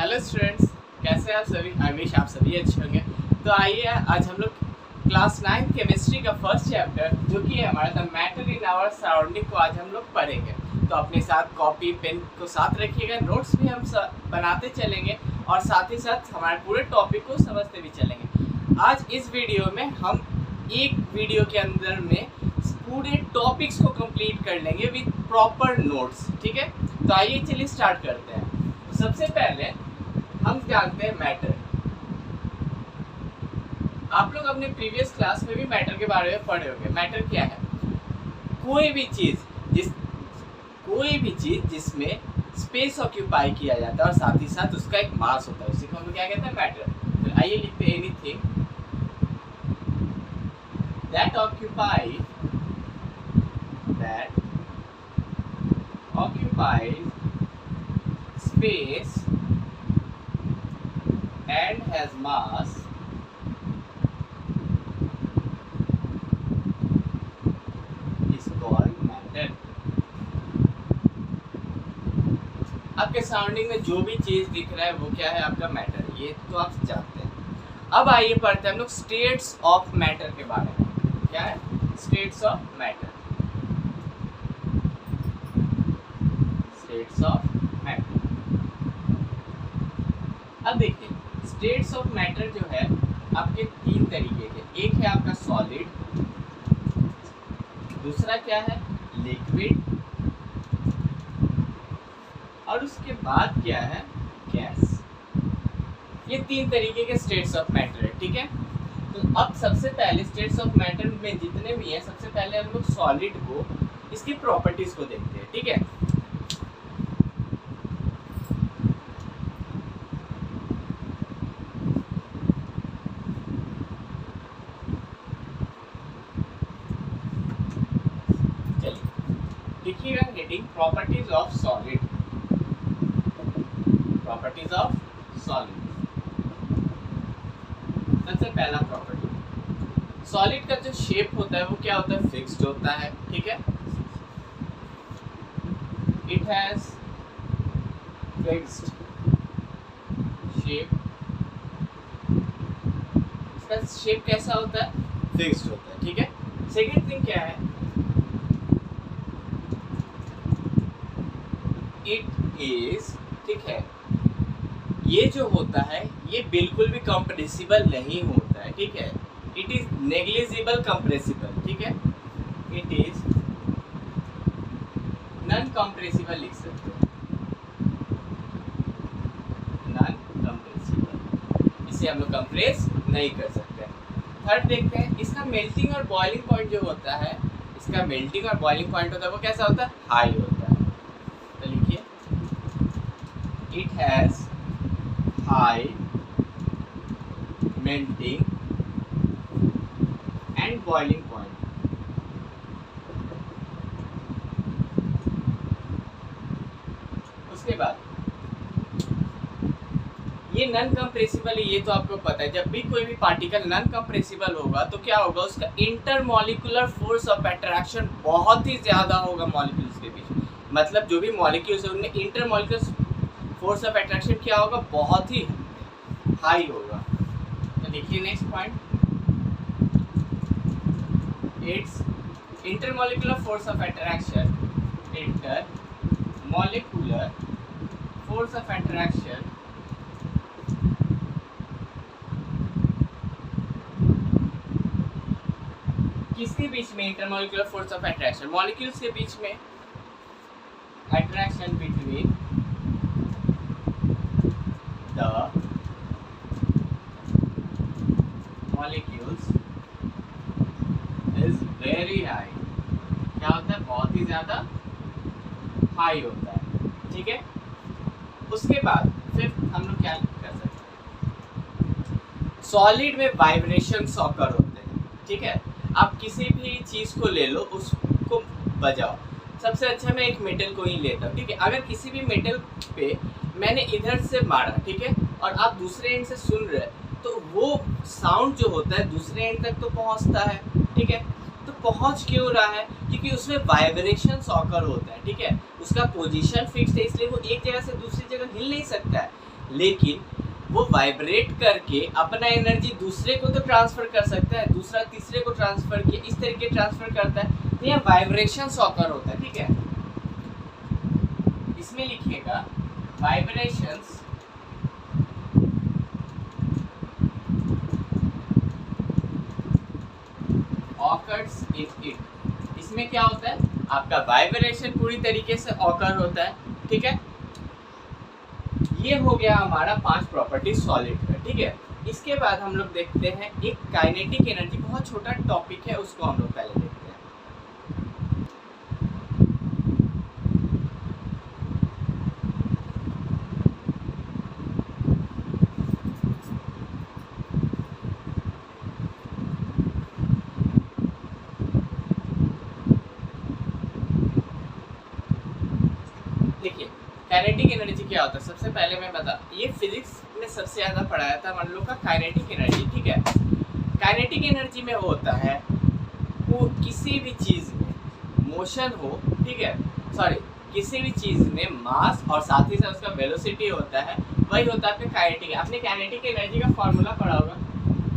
Hello students, कैसे हैं आप सभी। आई विश आप सभी अच्छे होंगे। तो आइए आज हम लोग क्लास 9 केमिस्ट्री का फर्स्ट चैप्टर जो कि है हमारा the matter in our surrounding को आज हम लोग पढ़ेंगे। तो अपने साथ कॉपी पेन को साथ रखिएगा, नोट्स भी हम बनाते चलेंगे और साथ ही साथ हमारे पूरे टॉपिक को समझते भी चलेंगे। आज इस वीडियो में हम एक वीडियो के अंदर में पूरे टॉपिक्स को कंप्लीट कर लेंगे विद प्रॉपर नोट्स। ठीक है, तो आइए चलिए स्टार्ट करते हैं। सबसे पहले हम जानते हैं मैटर। आप लोग अपने प्रीवियस क्लास में भी मैटर के बारे में पढ़े होंगे। मैटर क्या है? कोई भी चीज जिसमें स्पेस ऑक्यूपाई किया जाता है और साथ ही साथ उसका एक मास होता है, उसी को हम क्या कहते हैं? मैटर। तो आइए लिखते हैं anything that occupies space and has mass is called matter। आपके सराउंडिंग में जो भी चीज दिख रहा है वो क्या है? आपका मैटर। ये तो आप जानते हैं। अब आइए पढ़ते हैं हम लोग स्टेट्स ऑफ मैटर के बारे में। क्या है states of matter? States of matter. अब देखिए, स्टेट्स ऑफ मैटर जो है आपके तीन तरीके के। एक है आपका सॉलिड, दूसरा क्या है? लिक्विड, और उसके बाद क्या है? गैस। ये तीन तरीके के स्टेट्स ऑफ मैटर है। ठीक है, तो अब सबसे पहले स्टेट्स ऑफ मैटर में जितने भी हैं, सबसे पहले हम लोग सॉलिड को, इसकी प्रॉपर्टीज को देखते हैं। ठीक है, लिखिएगा heading properties of solid. Properties of solid. सबसे पहला प्रॉपर्टी, सॉलिड का जो शेप होता है वो क्या होता है? फिक्स्ड होता है। ठीक है, इट हैज फिक्स्ड शेप। इसका शेप कैसा होता है? फिक्स्ड होता है। ठीक है, सेकेंड थिंग क्या है? इट इज, ठीक है, ये जो होता है ये बिल्कुल भी कंप्रेसिबल नहीं होता है। ठीक है, इट इज नेग्लिजिबल कंप्रेसिबल। ठीक है, इट इज नॉन कंप्रेसिबल, लिख सकते हैं नॉन कंप्रेसिबल। इसे हम लोग कंप्रेस नहीं कर सकते। थर्ड देखते हैं, इसका मेल्टिंग और बॉइलिंग पॉइंट जो होता है, इसका मेल्टिंग और बॉइलिंग पॉइंट होता है वो कैसा होता है? हाई होता है। तो लिखिए it has high melting and boiling point. उसके बाद ये नॉन कंप्रेसिबल है, ये तो आपको पता है। जब भी कोई भी पार्टिकल नॉन कंप्रेसिबल होगा तो क्या होगा? उसका इंटरमॉलिक्यूलर फोर्स ऑफ अट्रैक्शन बहुत ही ज्यादा होगा मॉलिक्यूल्स के बीच। मतलब जो भी मॉलिक्यूल्स है उनमें इंटरमॉलिक्यूलर फोर्स ऑफ अट्रैक्शन क्या होगा? बहुत ही हाई होगा। तो देखिए next point, it's intermolecular force of attraction, intermolecular force of attraction किसके बीच में? Intermolecular force of attraction molecules के बीच में। Attraction between the molecules is very high. क्या होता है? बहुत ही ज्यादा हाई होता है। ठीक है, उसके बाद फिर हम लोग क्या कर सकते हैं? सॉलिड में वाइब्रेशंस ऑकर होते हैं। ठीक है, आप किसी भी चीज को ले लो, उसको बजाओ। सबसे अच्छा मैं एक मेटल को ही लेता हूँ। ठीक है, अगर किसी भी मेटल पे मैंने इधर से मारा, ठीक है, और आप दूसरे एंड से सुन रहे, तो वो साउंड जो होता है दूसरे एंड तक तो पहुंचता है। ठीक है, तो पहुंच क्यों रहा है? क्योंकि उसमें वाइब्रेशंस ऑकर होता है। ठीक है, उसका पोजीशन फिक्स्ड है, इसलिए वो एक जगह से दूसरी जगह हिल नहीं सकता है। लेकिन वो वाइब्रेट करके अपना एनर्जी दूसरे को तो ट्रांसफर कर सकता है, दूसरा तीसरे को ट्रांसफर किया, इस तरीके ट्रांसफर करता है। तो यह वाइब्रेशन ऑकर होता है, ठीक है। इसमें लिखिएगा वाइब्रेशंस ऑकर्स इन इट। इसमें क्या होता है, आपका वाइब्रेशन पूरी तरीके से ऑकर होता है, ठीक है। ये हो गया हमारा 5 प्रॉपर्टी सॉलिड का, ठीक है। इसके बाद हम लोग देखते हैं एक काइनेटिक एनर्जी, बहुत छोटा टॉपिक है, उसको हम लोग पहले देखते हैं। देखिए काइनेटिक एनर्जी क्या होता है, सबसे पहले मैं बता, ये फिजिक्स में सबसे ज्यादा पढ़ाया था हम लोग का काइनेटिक एनर्जी, ठीक है। काइनेटिक एनर्जी में होता है वो किसी भी चीज में मोशन हो, ठीक है, सॉरी किसी भी चीज में मास और साथ ही साथ उसका वेलोसिटी होता है, वही होता है आपका काइनेटिक। आपने काइनेटिक एनर्जी का फॉर्मूला पढ़ा होगा,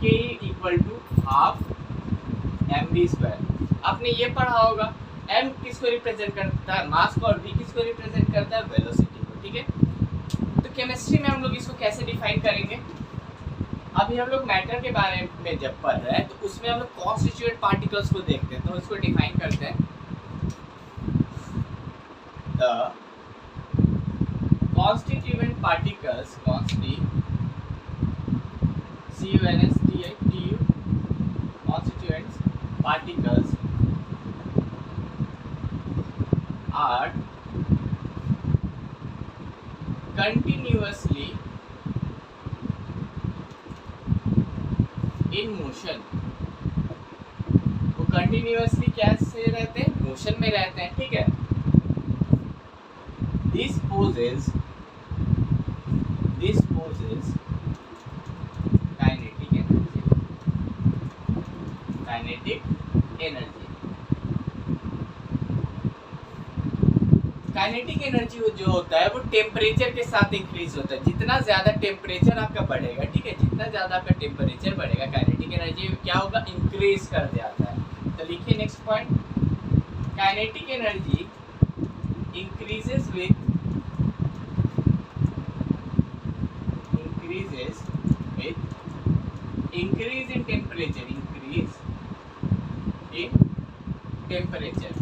K = ½ mv²। आपने ये पढ़ा होगा m किसको रिप्रेजेंट करता है, मास को, और v किसको रिप्रेजेंट करता है, वेलोसिटी को, ठीक है। तो केमिस्ट्री में हम लोग इसको कैसे डिफाइन करेंगे, अभी हम लोग मैटर के बारे में जब पढ़ रहे हैं तो उसमें हम लोग कॉन्स्टिट्यूएंट पार्टिकल्स को देखते हैं, तो इसको डिफाइन करते हैं। The constituent particles, constituents particles are continuously in motion। वो कंटिन्यूअसली कैसे रहते हैं, मोशन में रहते हैं, ठीक है। This poses kinetic energy। Kinetic energy जो होता है वो टेम्परेचर के साथ इंक्रीज होता है। जितना ज्यादा टेम्परेचर आपका बढ़ेगा, ठीक है, जितना ज्यादा आपका टेम्परेचर बढ़ेगा काइनेटिक एनर्जी क्या होगा, इंक्रीज कर जाता है। तो लिखिए next point, kinetic energy increases with increase in temperature,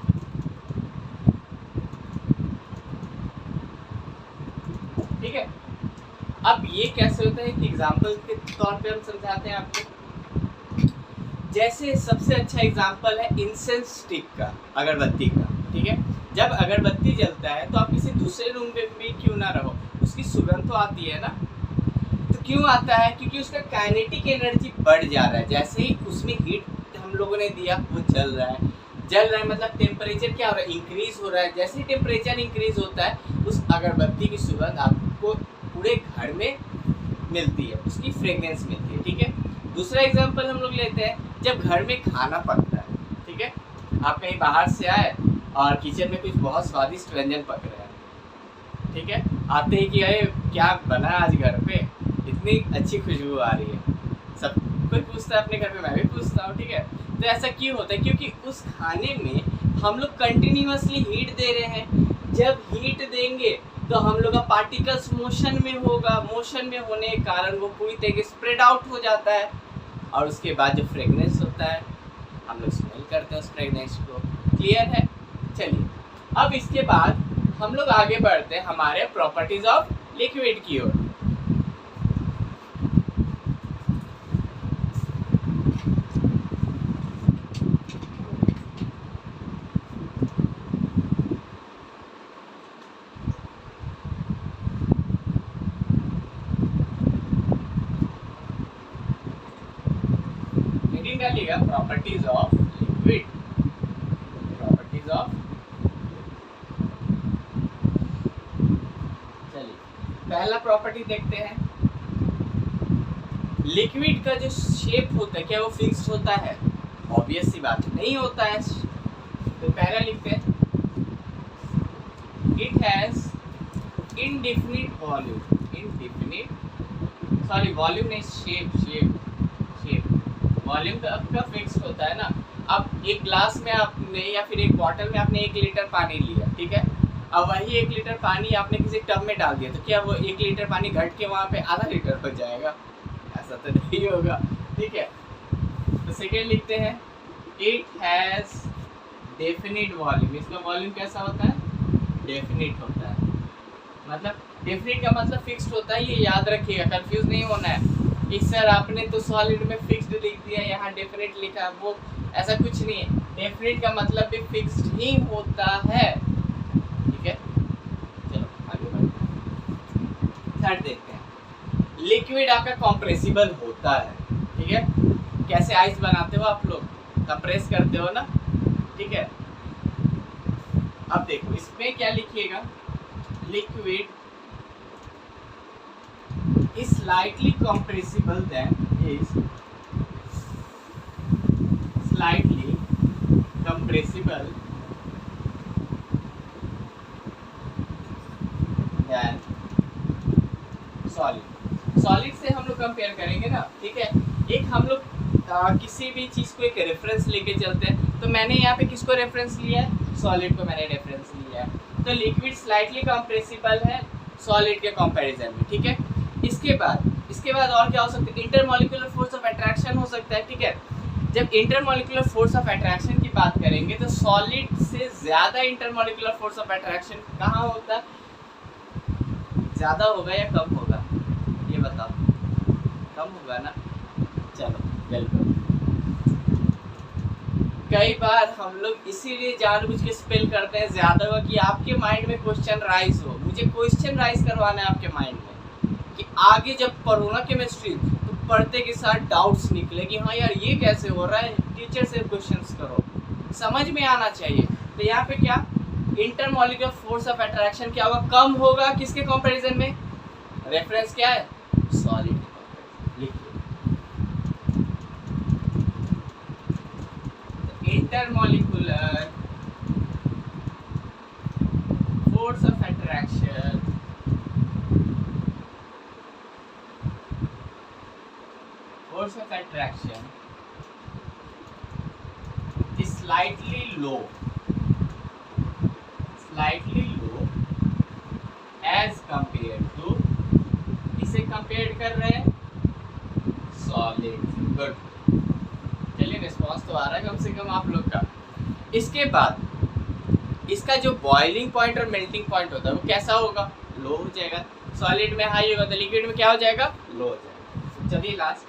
ठीक है। अब ये कैसे होता है, एक एग्जांपल के तौर पे हम समझाते हैं आपको। जैसे सबसे अच्छा एग्जांपल है इंसेंस स्टिक का, अगरबत्ती का, ठीक है। जब अगरबत्ती जलता है तो आप किसी दूसरे रूम में भी क्यों ना रहो, उसकी सुगंध तो आती है ना। तो क्यों आता है, क्योंकि उसका काइनेटिक एनर्जी बढ़ जा रहा है। जैसे ही उसमें हीट हम लोगों ने दिया, वो जल रहा है मतलब टेम्परेचर क्या हो रहा है, इंक्रीज हो रहा है। जैसे ही टेम्परेचर इंक्रीज होता है, उस अगरबत्ती की सुगंध आपको पूरे घर में मिलती है, उसकी फ्रेग्रेंस मिलती है, ठीक है। दूसरा एग्जाम्पल हम लोग लेते हैं, जब घर में खाना पकता है, ठीक है, आप कहीं बाहर से आए और किचन में कुछ बहुत स्वादिष्ट व्यंजन पक रहे हैं, ठीक है। आते ही कि अरे क्या बना आज घर पे, इतनी अच्छी खुशबू आ रही है, सब कोई पूछता है अपने घर पे, मैं भी पूछता हूँ, ठीक है। तो ऐसा क्यों होता है, क्योंकि उस खाने में हम लोग कंटिन्यूअसली हीट दे रहे हैं। जब हीट देंगे तो हम लोग का पार्टिकल्स मोशन में होगा, मोशन में होने के कारण वो पूरी तरीके से स्प्रेड आउट हो जाता है, और उसके बाद जो फ्रेगनेंस होता है हम लोग स्मेल करते हैं उस फ्रेगनेंस को। क्लियर है, चलिए अब इसके बाद हम लोग आगे बढ़ते हैं हमारे प्रॉपर्टीज ऑफ लिक्विड की ओर। डालिएगा properties of liquid, properties of, चलिए पहला प्रॉपर्टी देखते हैं। लिक्विड का जो शेप होता है क्या वो फिक्स्ड होता है, ऑब्वियस सी बात नहीं होता है। तो पहला लिखते हैं, it has indefinite volume, indefinite, sorry volume नहीं, शेप वॉल्यूम का आपका फिक्स होता है ना। अब एक ग्लास में आपने या फिर एक बॉटल में आपने 1 लीटर पानी लिया, ठीक है। अब वही 1 लीटर पानी आपने किसी टब में डाल दिया, तो क्या वो 1 लीटर पानी घट के वहाँ पे आधा लीटर हो जाएगा? ऐसा तो नहीं होगा, ठीक है। तो सेकेंड लिखते हैं, इट हैज़ डेफिनिट वॉल्यूम। इसका वॉल्यूम कैसा होता है? डेफिनिट होता है। मतलब डेफिनिट का मतलब फिक्स्ड होता है, ये याद रखिएगा, कंफ्यूज नहीं होना है कि सर आपने तो सॉलिड में फिक्स्ड लिख दिया, यहाँ डेफिनेट लिखा, वो ऐसा कुछ नहीं है। डेफिनेट का मतलब भी फिक्स्ड ही होता है, ठीक है। चलो आगे बढ़ते हैं, थर्ड देखते हैं। लिक्विड आपका कॉम्प्रेसिबल होता है, ठीक है। कैसे आइस बनाते हो आप लोग? कंप्रेस करते हो ना, ठीक है। अब देखो इसमें क्या लिखिएगा, liquid is slightly compressible than is slightly compressible than solid। Solid से हम लोग कंपेयर करेंगे ना, ठीक है। एक हम लोग किसी भी चीज को एक रेफरेंस लेके चलते हैं, तो मैंने यहाँ पे किसको रेफरेंस लिया है? सॉलिड को मैंने रेफरेंस लिया है। तो लिक्विड स्लाइटली कंप्रेसिबल है सॉलिड के कंपैरिजन में, ठीक है। इसके बाद और क्या हो सकता है? इंटरमॉलिक्यूलर फोर्स ऑफ अट्रैक्शन हो सकता है, ठीक है। जब इंटरमॉलिक्यूलर फोर्स ऑफ अट्रैक्शन की बात करेंगे तो सॉलिड से ज्यादा इंटरमॉलिक्यूलर फोर्स ऑफ अट्रैक्शन कहाँ होता है? ज्यादा होगा या कम होगा? ये बताओ। कम होगा ना। चलो बिल्कुल। कई बार हम लोग इसीलिए जानबूझ के स्पेल करते हैं ज्यादा होगा कि आपके माइंड में क्वेश्चन राइज हो। मुझे क्वेश्चन राइज करवाना है आपके माइंड में कि आगे जब पढ़ो ना केमिस्ट्री, तो पढ़ते के साथ डाउट्स निकले कि हाँ यार ये कैसे हो रहा है, टीचर से क्वेश्चंस करो, समझ में आना चाहिए। तो यहाँ पे क्या, इंटरमॉलिक्यूलर फोर्स ऑफ अट्रैक्शन क्या होगा? कम होगा। किसके कंपैरिजन में? रेफरेंस क्या है? Solid. Intermolecular force of attraction is slightly low as compared to, इसे कंपेयर कर रहे हैं सॉलिड। गुड, चलिए रिस्पॉन्स तो आ रहा है कम से कम आप लोग का। इसके बाद इसका जो बॉइलिंग पॉइंट और मेल्टिंग पॉइंट होता है वो कैसा होगा? लो हो जाएगा। सॉलिड में हाई होगा तो लिक्विड में क्या हो जाएगा? लो हो जाएगा। चलिए last,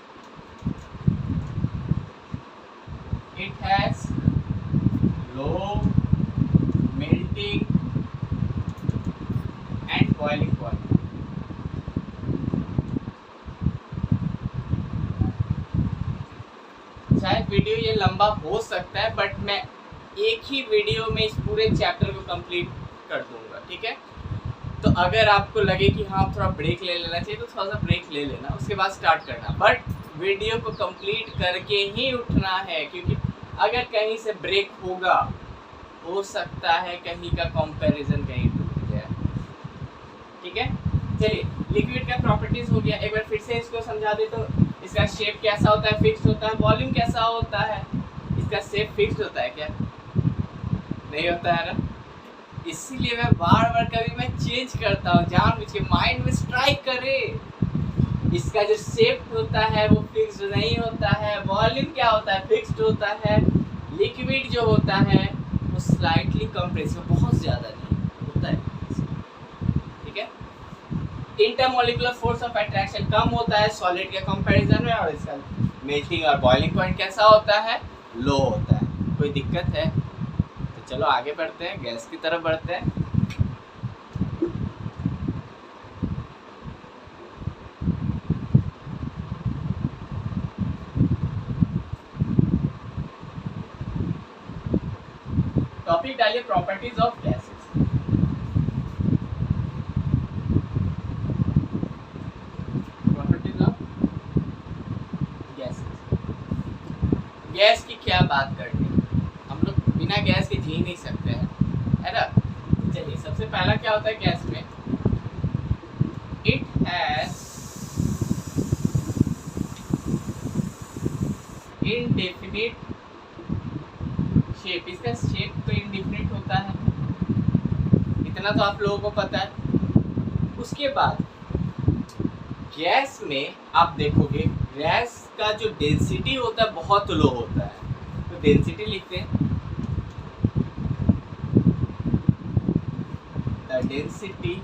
it has low melting and boiling point। शायद वीडियो ये लंबा हो सकता है, बट मैं एक ही वीडियो में इस पूरे चैप्टर को कंप्लीट कर दूंगा, ठीक है। तो अगर आपको लगे कि हाँ थोड़ा ब्रेक ले लेना चाहिए तो थोड़ा सा ब्रेक ले लेना, उसके बाद स्टार्ट करना, बट वीडियो को कंप्लीट करके ही उठना है, क्योंकि अगर कहीं से ब्रेक होगा हो सकता है कहीं का कंपैरिजन कहीं टूट जाए, ठीक है। चलिए लिक्विड का प्रॉपर्टीज हो गया, एक बार फिर से इसको समझा दे। तो इसका शेप कैसा होता है? फिक्स्ड होता है। वॉल्यूम कैसा होता है? इसका शेप फिक्स्ड होता है क्या? नहीं होता है ना। इसीलिए मैं बार बार कभी मैं चेंज करता हूँ, जानबूझ के माइंड में स्ट्राइक करे। इसका जो शेप होता है वो फिक्स्ड नहीं होता है। वॉल्यूम क्या होता है? फिक्स्ड होता है। लिक्विड जो होता है वो स्लाइटली कंप्रेसिबल, बहुत ज़्यादा नहीं होता है, ठीक है। इंटरमॉलिक्यूलर फोर्स ऑफ अट्रैक्शन कम होता है सॉलिड के कंपैरिजन में, और इसका मेल्टिंग और बॉइलिंग पॉइंट कैसा होता है? लो होता है। कोई दिक्कत है? तो चलो आगे बढ़ते हैं, गैस की तरफ बढ़ते हैं। टॉपिक डालिए properties of gases. Properties of gases. Gas की क्या बात करनी, हम लोग बिना गैस के जी नहीं सकते हैं, है ना। चलिए सबसे पहला क्या होता है गैस में? it has indefinite shape. इसका शेप तो इंडेफिनिट होता है, इतना तो आप लोगों को पता है। उसके बाद गैस में आप देखोगे गैस का जो डेंसिटी होता है बहुत लो होता है, तो डेंसिटी लिखते हैं the density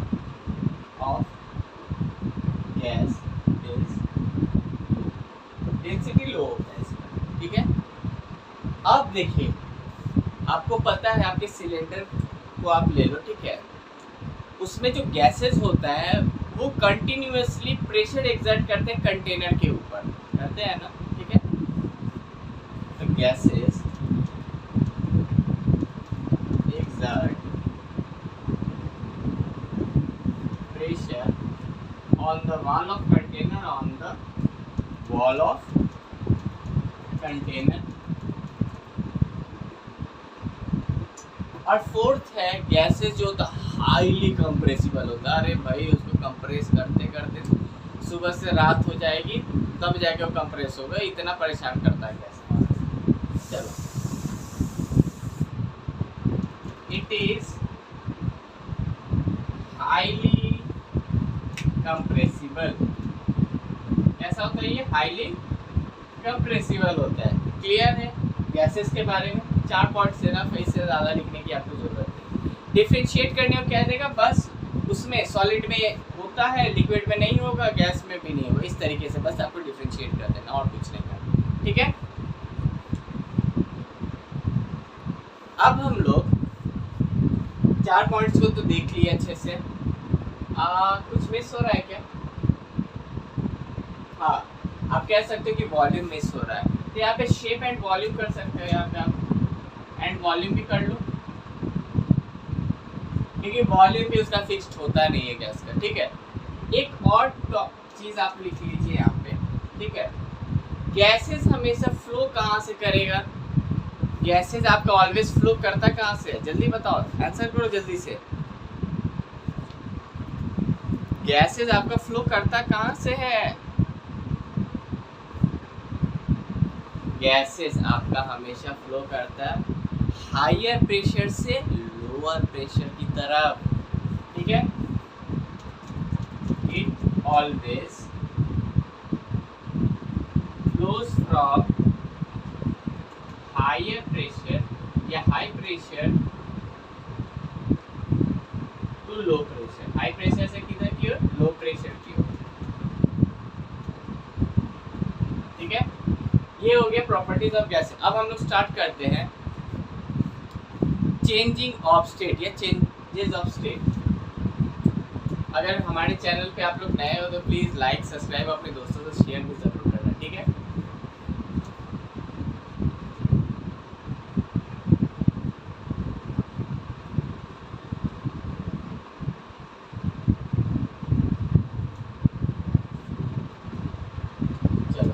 of gas, density लो होता है इसका, ठीक है। अब देखिए आपको पता है, आपके सिलेंडर को आप ले लो, ठीक है, उसमें जो गैसेस होता है वो कंटिन्यूअसली प्रेशर एक्सर्ट करते हैं कंटेनर के ऊपर, करते हैं ना, ठीक है। तो gases exert pressure on the wall of container, on the wall of container. और फोर्थ है गैसेस जो होता है हाईली कंप्रेसिबल होता है। अरे भाई उसको कंप्रेस करते करते सुबह से रात हो जाएगी तब जाके वो कंप्रेस होगा, इतना परेशान करता है गैस। चलो, इट इज हाईली कंप्रेसिबल। ऐसा होता है, ये हाईली कंप्रेसिबल होता है। क्लियर है गैसेस के बारे में? 4 पॉइंट्स है ना, इससे ज़्यादा लिखने की आपको जरूरत नहीं। डिफरेंशिएट करने को क्या देगा, बस उसमें सॉलिड में होता है, लिक्विड में नहीं होगा, गैस में भी नहीं होगा, इस तरीके से बस आपको डिफरेंशिएट कर देना और कुछ नहीं करना, ठीक है। अब हम लोग 4 पॉइंट्स को तो देख लिए अच्छे से। कुछ मिस हो रहा है क्या? हाँ, आप कह सकते हो कि वॉल्यूम मिस हो रहा है, तो यहाँ पे शेप एंड वॉल्यूम कर सकते हो, यहाँ पे आप एंड वॉल्यूम भी कर लो, क्योंकि वॉल्यूम भी उसका फिक्स्ड होता नहीं है गैस का, ठीक है। एक और चीज आप लिख लीजिए यहाँ पे, ठीक है। गैसेस हमेशा फ्लो कहाँ से करेगा? गैसेस आपका ऑलवेज फ्लो करता कहाँ से है? जल्दी बताओ, आंसर करो जल्दी से। गैसेस आपका फ्लो करता कहाँ से है? गैसेस आपका हमेशा फ्लो करता है हायर प्रेशर से लोअर प्रेशर की तरफ, ठीक है। It always flows from higher pressure या high pressure to low pressure. High pressure से किधर की ओर? लो प्रेशर की ओर, ठीक है। ये हो गया प्रॉपर्टीज ऑफ गैस। अब हम लोग स्टार्ट करते हैं चेंजिंग ऑफ स्टेट या चेंजेस ऑफ स्टेट। अगर हमारे चैनल पे आप लोग नए हो तो प्लीज़ लाइक सब्सक्राइब अपने दोस्तों से शेयर भी ज़रूर करना, ठीक है। चलो,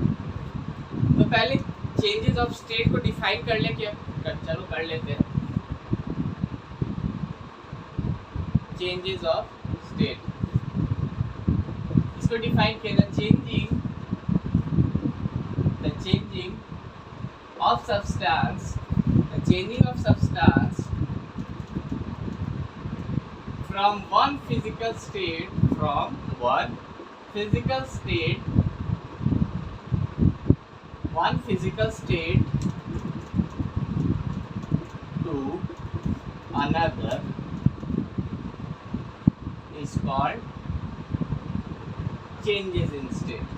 तो पहले चेंजेस ऑफ स्टेट को डिफाइन कर ले क्या? चलो कर लेते हैं। चेंजेस ऑफ स्टेट, इसको डिफाइन किया था changing of substance, the changing of substance from one physical state to another is called changes in state,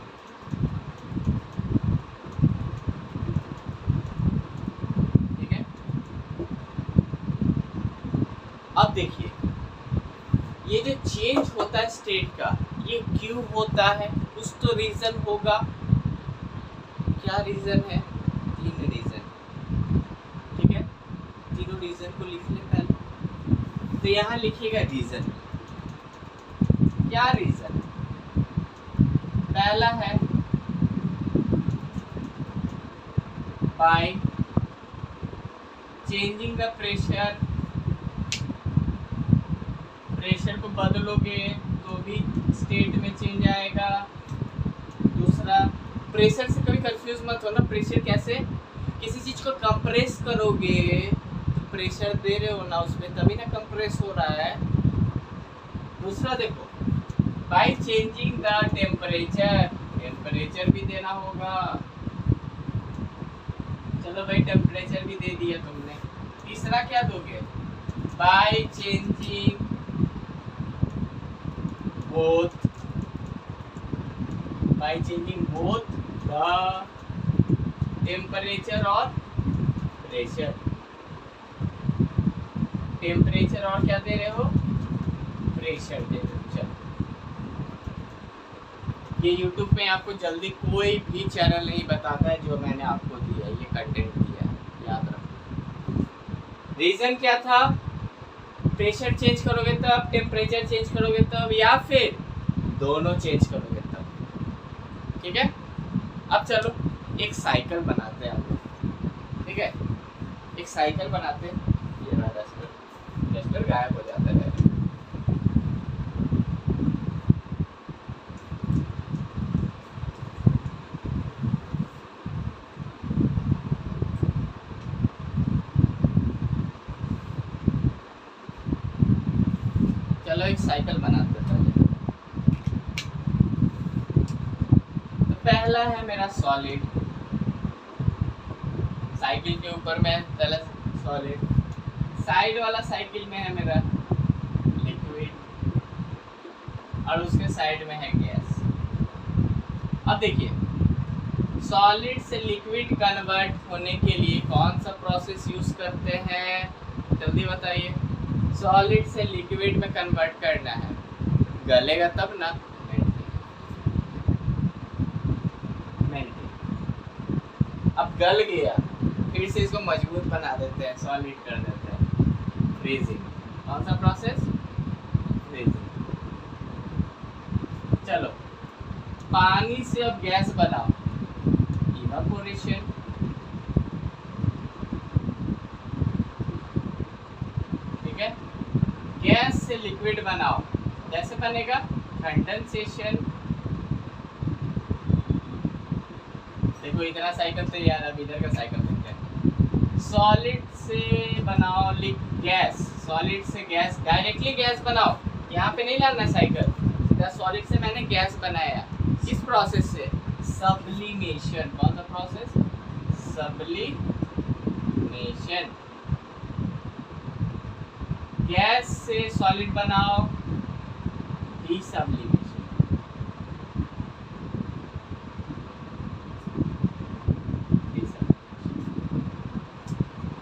ठीक है। अब देखिए ये जो चेंज होता है स्टेट का, ये क्यों होता है? कुछ तो रीजन होगा। क्या रीजन है? 3 रीजन, ठीक है। तीनों रीजन को लिख ले पहले, तो यहाँ लिखिएगा रीजन। क्या रीजन? पहला है बाय चेंजिंग द प्रेशर को बदलोगे तो तो भी स्टेट में चेंज आएगा। दूसरा, प्रेशर से कभी कंफ्यूज मत होना। प्रेशर कैसे, किसी चीज को कंप्रेस करोगे तो प्रेशर दे रहे हो ना उसमें, तभी ना कंप्रेस हो रहा है। दूसरा देखो, by changing the temperature, temperature भी देना होगा। चलो भाई टेम्परेचर भी दे दिया तुमने। तीसरा क्या दोगे, by changing both, by changing both the temperature और प्रेशर। टेम्परेचर और क्या दे रहे हो, प्रेशर दे रहे हो। चलो, ये YouTube पे आपको जल्दी कोई भी चैनल नहीं बताता है जो मैंने आपको दिया है, ये कंटेंट दिया है, याद रखो। रीजन क्या था, प्रेशर चेंज करोगे तब, टेम्परेचर चेंज करोगे तब, या फिर दोनों चेंज करोगे तब। ठीक है, अब चलो एक साइकिल बनाते हैं हम लोग। ठीक है, एक साइकिल बनाते हैं। ये रहा डस्टर, डस्टर गायब हो जाता है। चलो एक साइकिल बनाते हैं पहले। तो पहला है मेरा सॉलिड, साइकिल के ऊपर में पहले सॉलिड, साइड वाला साइकिल में है मेरा लिक्विड, और उसके साइड में है गैस। अब देखिए, सॉलिड से लिक्विड कन्वर्ट होने के लिए कौन सा प्रोसेस यूज करते हैं, जल्दी बताइए। सॉलिड से लिक्विड में कन्वर्ट करना है, गलेगा तब ना, मेल्टिंग। अब गल गया, फिर से इसको मजबूत बना देते हैं, सॉलिड कर देते हैं, फ्रीजिंग। कौन सा प्रोसेस, फ्रीजिंग। चलो, पानी से अब गैस बनाओ, इवापोरेशन। ठीक है, गैस से लिक्विड बनाओ, कैसे बनेगा, कंडेंसेशन। देखो इतना साइकिल तैयार है, अब इधर का साइकिल देखते हैं। सॉलिड से बनाओ गैस, सॉलिड से गैस, डायरेक्टली गैस बनाओ, यहाँ पे नहीं लाना साइकिल, सीधा सॉलिड से मैंने गैस बनाया। किस प्रोसेस से, सब्लिमेशन। कौन सा प्रोसेस, सब्लिमेशन। गैस से सॉलिड बनाओ, डिसब्लिमेशन।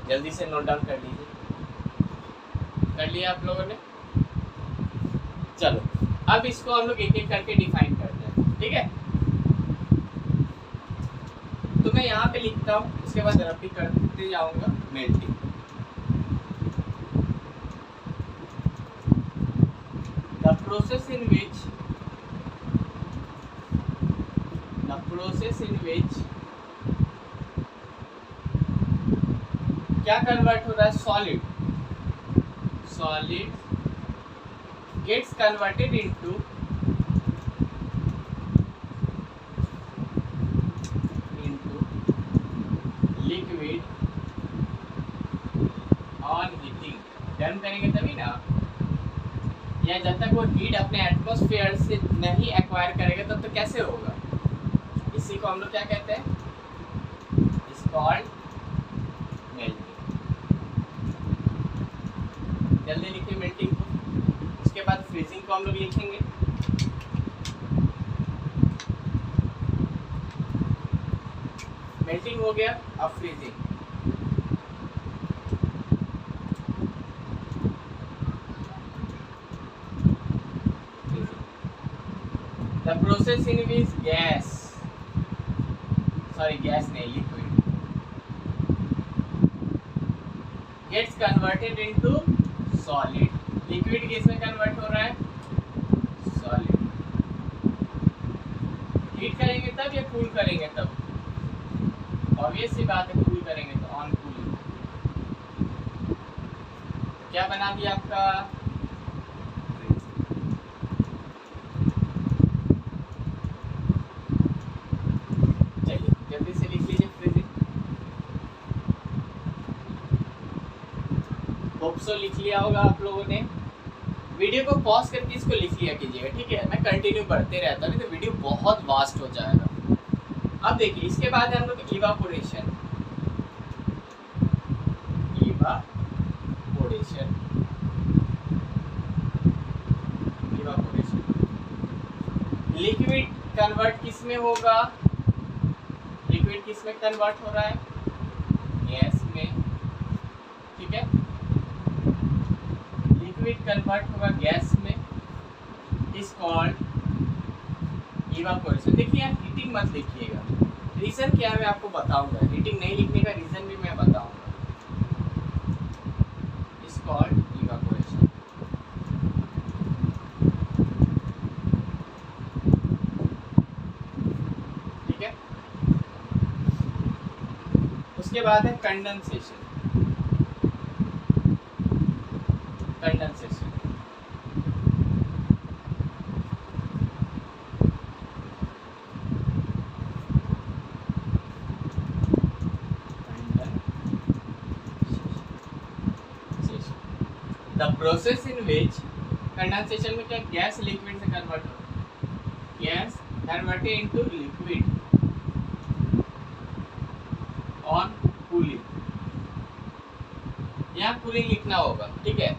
जल्दी से नोट डाउन कर लीजिए, कर लिया आप लोगों ने। चलो अब इसको हम लोग एक एक करके डिफाइन करते हैं। ठीक है, तो मैं यहाँ पे लिखता हूँ, उसके बाद रब भी करते जाऊंगा। Melting, the process in which क्या कन्वर्ट हो रहा है, solid gets converted into liquid on heating. Done करेंगे तभी ना, या जब तक वो हीट अपने एटमॉस्फेयर से नहीं एक्वायर करेगा तब तो कैसे होगा। इसी को हम लोग क्या कहते हैं, इट्स कॉल्ड मेल्टिंग। जल्दी लिखिए मेल्टिंग को। उसके बाद फ्रीजिंग को हम लोग लिखेंगे। मेल्टिंग हो गया, अब freezing. The process in which gas नहीं, liquid gets converted into solid। liquid किस में कन्वर्ट हो रहा है, solid। हीट करेंगे तब या कूल करेंगे तब, ऑब्वियस सी बात है, कूल करेंगे तो ऑन कूलिंग। क्या बना दिया आपका, सो लिख लिया होगा आप लोगों ने। वीडियो को पॉज करके इसको लिख लिया कीजिएगा, ठीक है। मैं कंटिन्यू बढ़ते रहता हूँ, नहीं तो वीडियो बहुत वास्ट हो जाएगा। अब देखिए इसके बाद हम लोग इवापोरेशन, इवापोरेशन लिक्विड कन्वर्ट किस में होगा, लिक्विड किस में कन्वर्ट हो रहा है, गैस में, ठीक है। लिक्विड कन्वर्ट होगा गैस में, इज कॉल्ड इवापोरेशन। देखिए यहाँ हीटिंग मत लिखिएगा, रीजन क्या है मैं आपको बताऊंगा। हीटिंग नहीं लिखने का रीजन भी मैं बताऊंगा। Is called evaporation. ठीक है, उसके बाद है condensation. Condensation the process in which, condensation में क्या गैस लिक्विड से कन्वर्ट हो, gas converted into liquid on cooling, यहाँ कूलिंग लिखना होगा, ठीक है।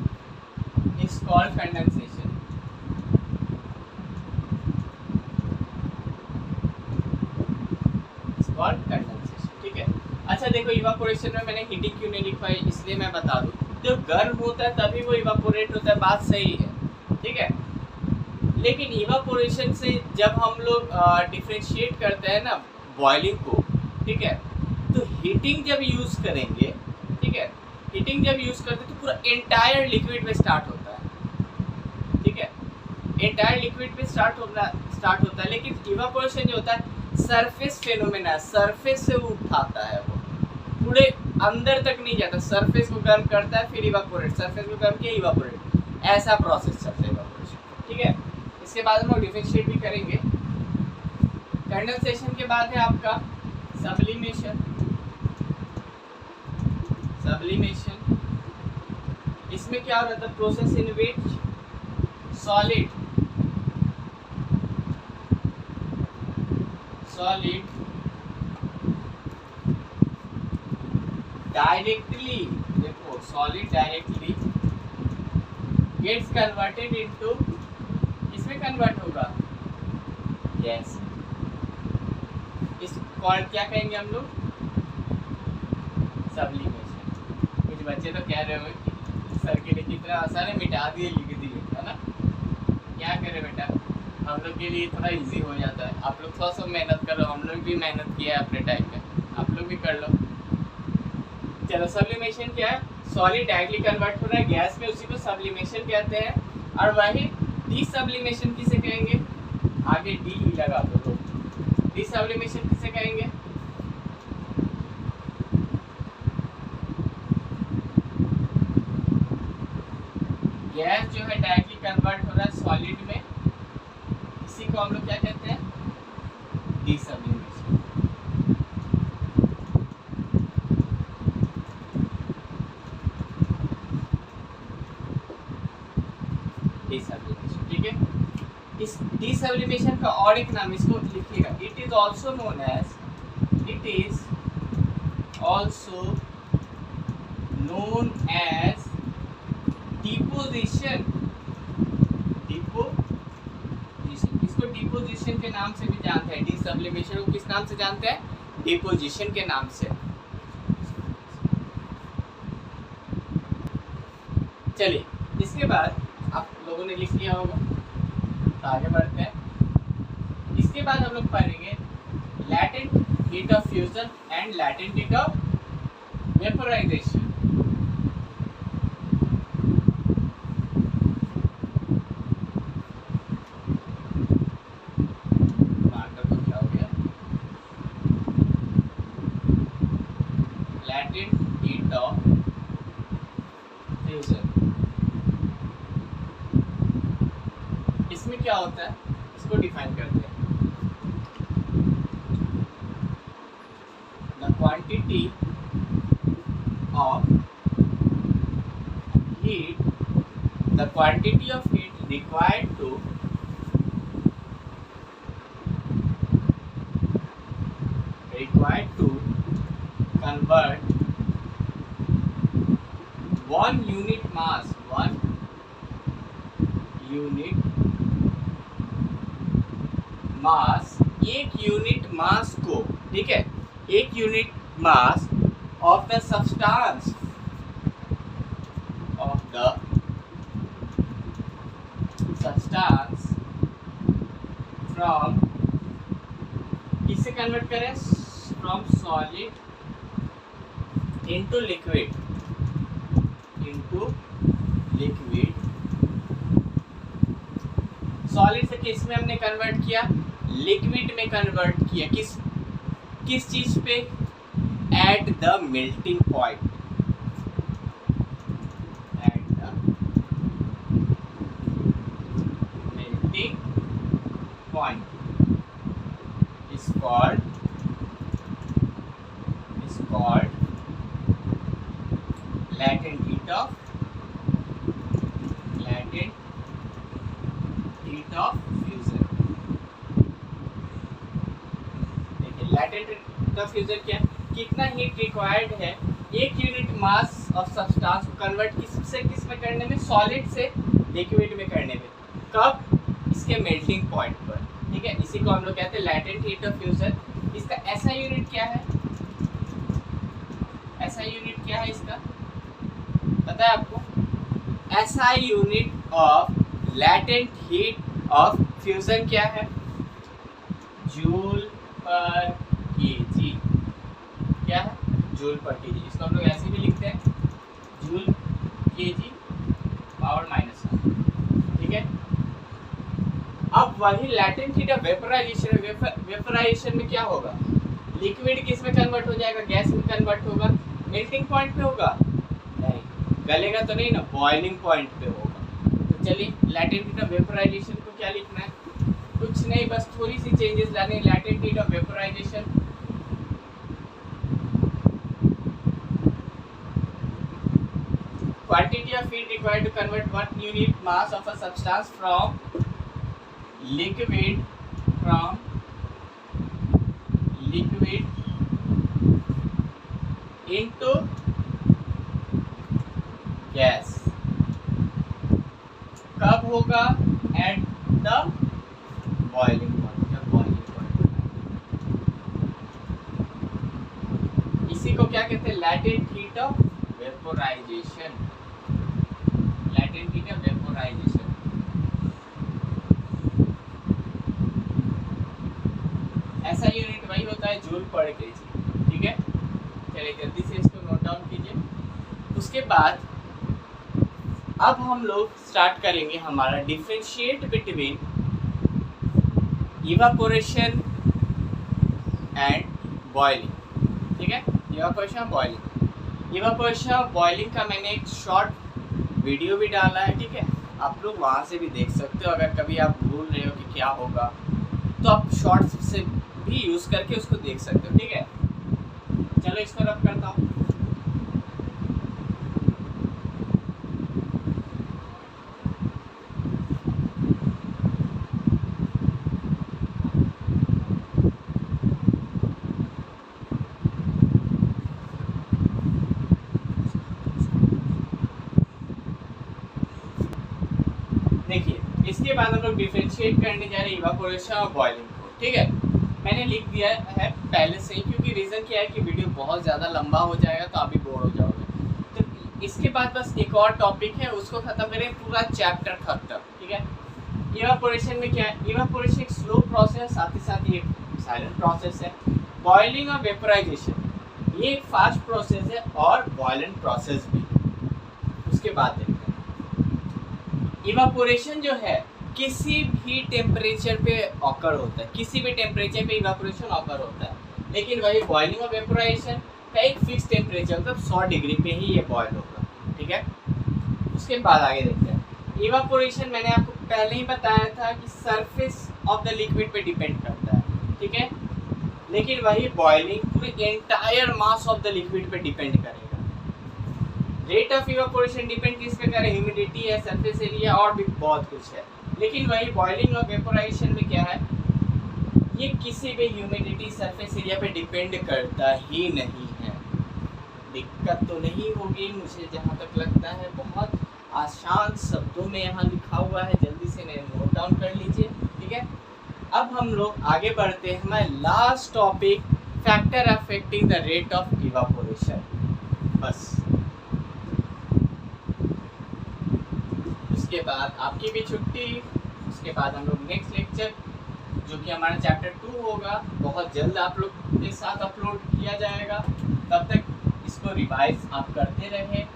Is called condensation. Is called condensation, ठीक है। अच्छा देखो इवापोरेशन में मैंने हीटिंग क्यों नहीं लिखवाई, इसलिए मैं बता दूं, जब गर्म होता है तभी वो इवापोरेट होता है, बात सही है, ठीक है। लेकिन इवापोरेशन से जब हम लोग डिफरेंशिएट करते हैं ना बॉइलिंग को, ठीक है, तो हीटिंग जब यूज करेंगे, ठीक है, हीटिंग जब यूज करते हैं तो पूरा एंटायर लिक्विड में स्टार्ट होता है, ठीक है, एंटायर लिक्विड में स्टार्ट होता है। लेकिन इवापोरेशन जो होता है सरफेस फेनोमेना, सरफेस से उठाता है, वो पूरे अंदर तक नहीं जाता, सरफेस को गर्म करता है फिर इवापोरेट, सरफेस को गर्म किया इवापोरेट, ऐसा प्रोसेस चलता है इवापोरेशन, ठीक है। इसके बाद हम लोग डिफरेंशिएट भी करेंगे। कंडेंसेशन के बाद है आपका सब्लिमेशन। सब्लिमेशन, इसमें क्या हो रहा था, process in which solid directly, देखो solid directly gets converted into, इसमें कन्वर्ट होगा गैस। इस कॉल्ड क्या कहेंगे हम लोग, सब्लिमेशन। कुछ बच्चे तो कह रहे होंगे सर के लिए कितना आसान है, मिटा दिए लिख दिए, है ना। क्या करें बेटा, हम लोग के लिए थोड़ा इजी हो जाता है, आप लोग थोड़ा सा मेहनत करो, हम लोग भी मेहनत किया है अपने टाइम में, आप लोग भी कर लो। चलो सब्लिमेशन क्या है, सॉलिड डायरेक्टली कन्वर्ट हो रहा है गैस में, उसी को सब्लिमेशन कहते हैं। और वही डीसब्लिमेशन किसे कहेंगे, आगे डी लगा दो, डीसब्लिमेशन किसे कहेंगे, गैस जो है डायरेक्टली कन्वर्ट हो रहा है सॉलिड में, इसी को हम लोग क्या कहते हैं, डीसब्लिमेशन। डीसब्लिमेशन, ठीक है। इस डीसब्लिमेशन का और एक नाम, इसको लिखिएगा, it is also known as, it is also known as deposition. Deposition, इसको डिपोजिशन के नाम से भी जानते हैं, डीसब्लिमेशन को किस नाम से जानते हैं, डिपोजिशन के नाम से। चलिए इसके बाद आप लोगों ने लिख लिया होगा, तो आगे बढ़ते हैं। इसके बाद हम लोग पढ़ेंगे latent heat of fusion and latent heat of vaporisation. Latent heat of fusion, इसमें क्या होता है, इसको डिफाइन करते हैं, the quantity of the quantity of heat required to convert 1 unit mass एक यूनिट मास को, ठीक है, एक unit mass of the substance from, किससे कन्वर्ट करें, from solid into liquid solid से किस में हमने कन्वर्ट किया, लिक्विड में कन्वर्ट किया। किस चीज पे, at the melting point, is called latent heat of fusion। देखिए latent heat of fusion क्या है, कितना हीट रिक्वायर्ड है एक यूनिट मास ऑफ सब्सटेंस को कन्वर्ट किस में करने में, सॉलिड से लिक्विड में करने में। कब, इसके मेल्टिंग पॉइंट पर, ठीक है। इसी को हम लोग कहते हैं लैटेंट हीट ऑफ फ्यूजन। इसका ऐसा यूनिट क्या है, इसका पता है आपको, ऐसा unit of latent heat of fusion क्या है, जूल पर केजी। क्या है, जूल पर केजी। इसको हम लोग ऐसे भी लिखते हैं, जूल केजी पावर -1, ठीक है। अब वही लैटेंट हीट ऑफ वेपराइजेशन में क्या होगा, लिक्विड किस में कन्वर्ट हो जाएगा, गैस में कन्वर्ट होगा, मेल्टिंग पॉइंट पे होगा, नहीं गलेगा तो नहीं ना, बॉइलिंग पॉइंट पे होगा। तो चलिए लैटेंट हीट ऑफ वेपराइजेशन को क्या लिखना है, कुछ नहीं, बस थोड़ी सी चेंजेस लाने। Latent heat of vaporization, quantity of heat required to convert 1 unit mass of a substance from liquid into gas। कब होगा, at the boiling point, जब boiling point। इसी को क्या कहते हैं, latent heat of vaporization। ऐसा यूनिट वही होता है, जूल पर केजी, ठीक है। चलिए जल्दी से इसको नोट डाउन कीजिए। उसके बाद अब हम लोग स्टार्ट करेंगे हमारा differentiate between evaporation and boiling, ठीक है। इवापोरेशन बॉइलिंग का मैंने एक शॉर्ट वीडियो भी डाला है, ठीक है। आप लोग वहाँ से भी देख सकते हो। अगर कभी आप भूल रहे हो कि क्या होगा तो आप शॉर्ट्स से भी यूज़ करके उसको देख सकते हो, ठीक है। चलो इसको रब करता हूँ। देखिए इसके बाद हम लोग डिफरेंशिएट करने जा रहे हैं इवापोरेशन और बॉइलिंग को, ठीक है। मैंने लिख दिया है पहले से ही, क्योंकि रीज़न क्या है कि वीडियो बहुत ज़्यादा लंबा हो जाएगा तो आप भी बोर हो जाओगे। तो इसके बाद बस एक और टॉपिक है, उसको ख़त्म करें, पूरा चैप्टर खत्म, ठीक है। इवापोरेशन में क्या है, इवापोरेशन एक स्लो प्रोसेस, साथ ही साथ ये साइलेंट प्रोसेस है। बॉइलिंग और वेपराइजेशन ये एक फास्ट प्रोसेस है और वॉयलेंट प्रोसेस भी। उसके बाद देखते हैं इवापोरेशन जो है किसी भी टेम्परेचर पे ऑकर होता है, किसी भी टेम्परेचर पे इवापोरेशन ऑकर होता है। लेकिन वही बॉइलिंग और वेपराइजेशन का एक फिक्स टेम्परेचर, मतलब 100 डिग्री पे ही ये बॉयल होगा, ठीक है। उसके बाद आगे देखते हैं इवापोरेशन। मैंने आपको पहले ही बताया था कि सरफेस ऑफ द लिक्विड पे डिपेंड करता है, ठीक है। लेकिन वही बॉइलिंग पूरे entire mass of the liquid पे डिपेंड करेगा। रेट ऑफ इवापोरेशन डिपेंड किस पे करे, ह्यूमिडिटी है, सरफेस एरिया और भी बहुत कुछ है। लेकिन वही बॉइलिंग और वेपोराइजेशन में क्या है, ये किसी भी ह्यूमिडिटी सरफेस एरिया पे डिपेंड करता ही नहीं है। दिक्कत तो नहीं होगी मुझे जहाँ तक लगता है, बहुत आसान शब्दों में यहाँ लिखा हुआ है, जल्दी से नोट डाउन कर लीजिए, ठीक है। अब हम लोग आगे बढ़ते हैं हमारे last topic, factor affecting the rate of evaporation. बस उसके बाद आपकी भी छुट्टी, उसके बाद हम लोग नेक्स्ट लेक्चर जो कि हमारा चैप्टर 2 होगा बहुत जल्द आप लोग के साथ अपलोड किया जाएगा। तब तक इसको रिवाइज आप करते रहें,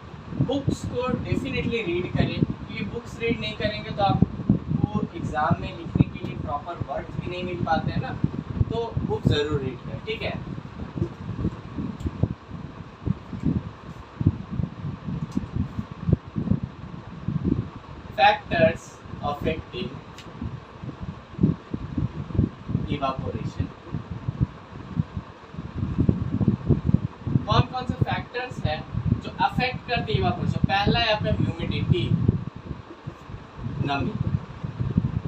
बुक्स को डेफिनेटली रीड करें, क्योंकि बुक्स रीड नहीं करेंगे तो आपको एग्ज़ाम में लिखने के लिए प्रॉपर वर्ड्स भी नहीं मिल पाते हैं ना, तो बुक ज़रूर रीड करें, ठीक है। फैक्टर्स अफेक्टिंग इवापोरेशन, कौन कौन से फैक्टर्स हैं जो अफेक्ट करते हैं इवापोरेशन। पहला है आपका ह्यूमिडिटी, नमी।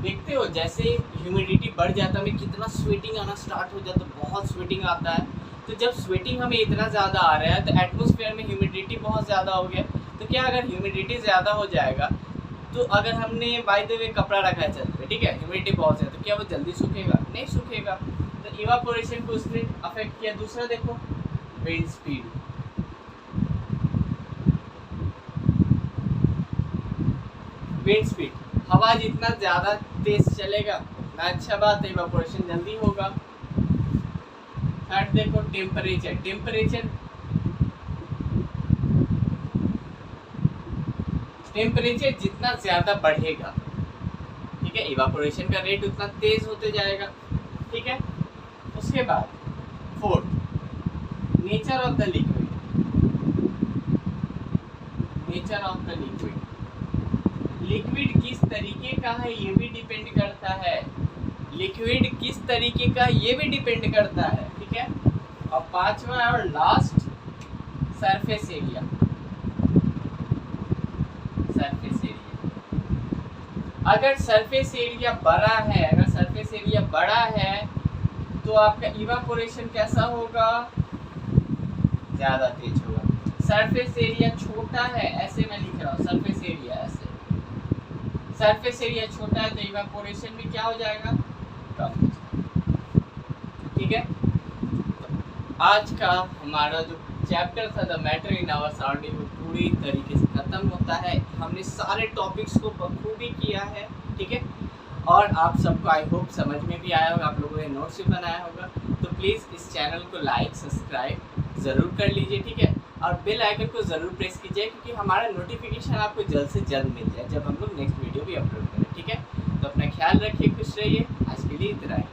देखते हो जैसे ह्यूमिडिटी बढ़ जाता है हमें कितना स्वेटिंग आना स्टार्ट हो जाता है, बहुत स्वेटिंग आता है। तो जब स्वेटिंग हमें इतना ज़्यादा आ रहा है तो एटमॉस्फेयर में ह्यूमिडिटी बहुत ज़्यादा हो गया, तो क्या अगर ह्यूमिडिटी ज़्यादा हो जाएगा तो अगर हमने बाय द वे कपड़ा रखा है छत पे, ठीक है, ह्यूमिडिटी बहुत है, तो क्या वो जल्दी सूखेगा? नहीं सूखेगा। तो इवापोरेशन को उसने अफेक्ट किया। दूसरा देखो विंड स्पीड, विंड स्पीड, हवा जितना ज़्यादा तेज चलेगा उतना अच्छा बात है, इवापोरेशन जल्दी होगा। थर्ड देखो टेम्परेचर, टेम्परेचर जितना ज़्यादा बढ़ेगा, ठीक है, इवापोरेशन का रेट उतना तेज होते जाएगा, ठीक है। उसके बाद fourth, nature of the liquid, nature of the liquid, liquid किस तरीके का है ये भी डिपेंड करता है, लिक्विड किस तरीके का ये भी डिपेंड करता है, ठीक है। और पांचवा और last surface area, surface area. अगर सरफेस एरिया बड़ा है, अगर सरफेस एरिया बड़ा है तो आपका इवापोरेशन कैसा होगा? ज़्यादा तेज होगा। सरफेस एरिया छोटा है, ऐसे मैं लिख रहा हूँ, सरफेस एरिया ऐसे, सरफेस एरिया छोटा है तो इवापोरेशन भी क्या हो जाएगा? कम, ठीक है। तो आज का हमारा जो चैप्टर था the matter in our surrounding वो पूरी तरीके से ख़त्म होता है। हमने सारे टॉपिक्स को बखूबी किया है, ठीक है। और आप सबको आई होप समझ में भी आया होगा, आप लोगों ने नोट्स भी बनाया होगा। तो प्लीज़ इस चैनल को लाइक सब्सक्राइब ज़रूर कर लीजिए, ठीक है। और बेल आइकन को ज़रूर प्रेस कीजिए, क्योंकि हमारा नोटिफिकेशन आपको जल्द से जल्द मिल जाए जब हम लोग नेक्स्ट वीडियो भी अपलोड करें, ठीक है। तो अपना ख्याल रखिए, खुश रहिए। आज के लिए इतना ही।